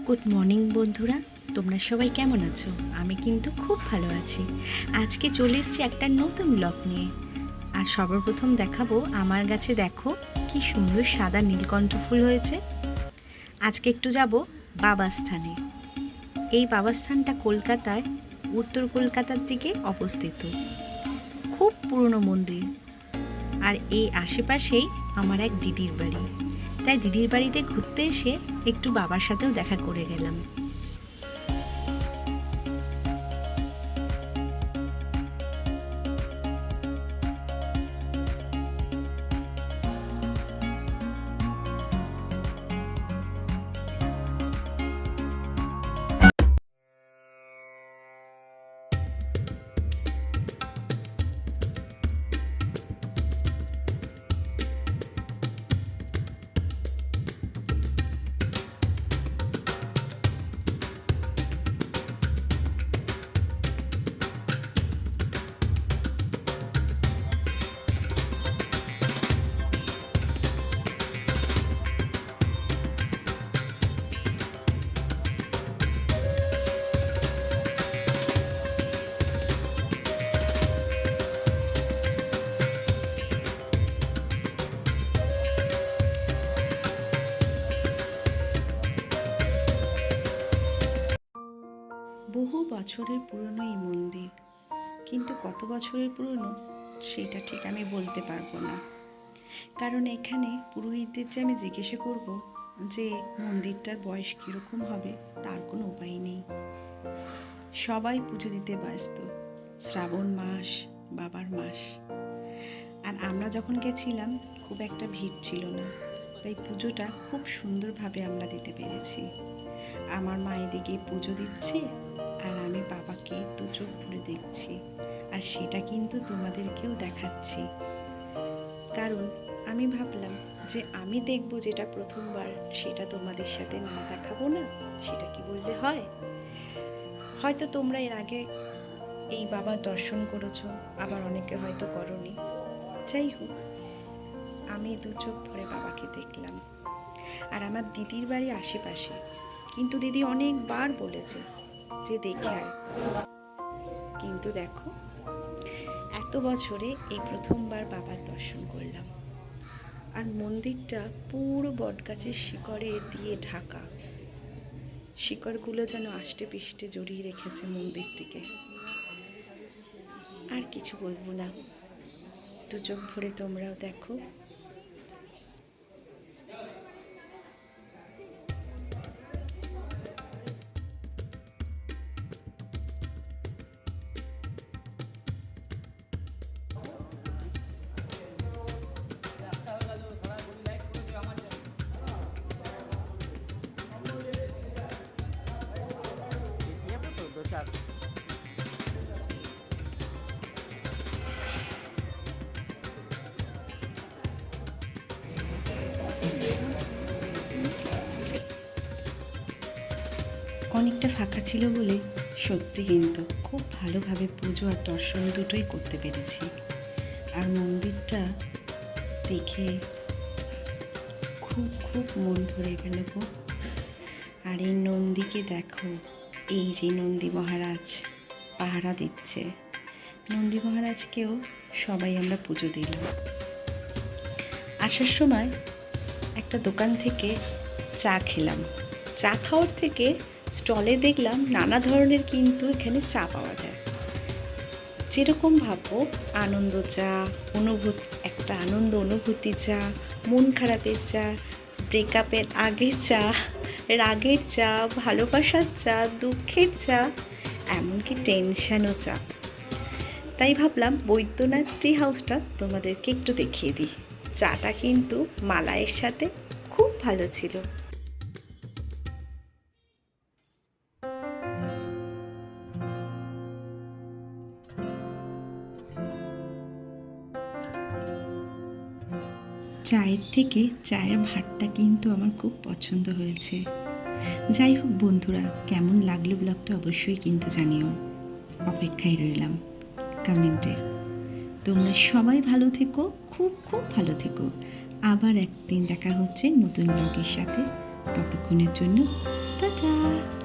Good morning বন্ধুরা, তোমরা সবাই কেমন আছো? আমি কিন্তু খুব ভালো আছি। আজকে চলে এসেছি একটা নতুন ব্লগ নিয়ে। আর সর্বপ্রথম দেখাবো আমার গাছে দেখো কি সুন্দর সাদা নীলকণ্ঠ ফুল হয়েছে। আজকে একটু যাব বাবাস্থানে। এই বাবাস্থানটা কলকাতায় উত্তর কলকাতার দিকে অবস্থিত। খুব পুরনো মন্দির। আর এই আশেপাশেই আমার এক দিদির বাড়ি। তাই দিদির বাড়িতে ঘুরতে এসে একটু বাবার সাথেও দেখা করে গেলাম। বহু বছরের পুরনো এই মন্দির, কিন্তু কত বছরের পুরনো সেটা ঠিক আমি বলতে পারবো না। কারণ এখানে পুরোহিতদের যে আমি জিজ্ঞাসা করব যে মন্দিরটার বয়স কীরকম হবে তার কোনো উপায় নেই। সবাই পুজো দিতে ব্যস্ত। শ্রাবণ মাস, বাবার মাস। আর আমরা যখন গেছিলাম খুব একটা ভিড় ছিল না, তাই পুজোটা খুব সুন্দরভাবে আমরা দিতে পেরেছি। আমার মা এদিকে পুজো দিচ্ছে আর আমি বাবাকে দু চোখ ভরে দেখছি, আর সেটা কিন্তু তোমাদেরকেও দেখাচ্ছি। কারণ আমি ভাবলাম যে আমি দেখবো যেটা প্রথমবার, সেটা তোমাদের সাথে না দেখাবো না, সেটা কি বললে হয়? হয়তো তোমরা এর আগে এই বাবার দর্শন করেছো, আবার অনেকে হয়তো করনি। যাই হোক, আমি দু চোখ ভরে বাবাকে দেখলাম। আর আমার দিদির বাড়ি আশেপাশে, কিন্তু দিদি অনেকবার বলেছে যে দেখে আয়, কিন্তু দেখো এত বছরে এই প্রথমবার বাবার দর্শন করলাম। আর মন্দিরটা পুরো বটগাছের শিকড়ে দিয়ে ঢাকা। শিকড়গুলো যেন আষ্টে পিষ্টে জড়িয়ে রেখেছে মন্দিরটিকে। আর কিছু বলবো না, দু চোখ ভরে তোমরাও দেখো। অনেকটা ফাঁকা ছিল বলে সত্যি কিন্তু খুব ভালোভাবে পুজো আর দর্শন দুটোই করতে পেরেছি। আর মন্দিরটা দেখে খুব খুব মন ভরে গেল গো। আর এই নন্দীকে দেখো, এই যে নন্দী মহারাজ পাহারা দিচ্ছে, নন্দী মহারাজকেও সবাই আমরা পুজো দিলাম। আসার সময় একটা দোকান থেকে চা খেলাম। চা খাওয়ার থেকে স্টলে দেখলাম নানা ধরনের কিন্তু এখানে চা পাওয়া যায়। যেরকম ভাবো আনন্দ চা, একটা আনন্দ অনুভূতি চা, মন খারাপের চা, ব্রেকআপের আগে চা, রাগের চা, ভালোবাসার চা, দুঃখের চা, এমনকি টেনশনও চা। তাই ভাবলাম বৈদ্যনাথ টি হাউসটা তোমাদেরকে একটু দেখিয়ে দিই। চাটা কিন্তু মালাইয়ের সাথে খুব ভালো ছিল। চায়ের থেকে চায়ের ভাতটা কিন্তু আমার খুব পছন্দ হয়েছে। যাই হোক বন্ধুরা, কেমন লাগলো ব্লগটা অবশ্যই কিন্তু জানিও। অপেক্ষায় রইলাম কমেন্টে। তোমরা সবাই ভালো থেকো, খুব খুব ভালো থেকো। আবার একদিন দেখা হচ্ছে নতুন ব্লগের সাথে। ততক্ষণের জন্য টাটা।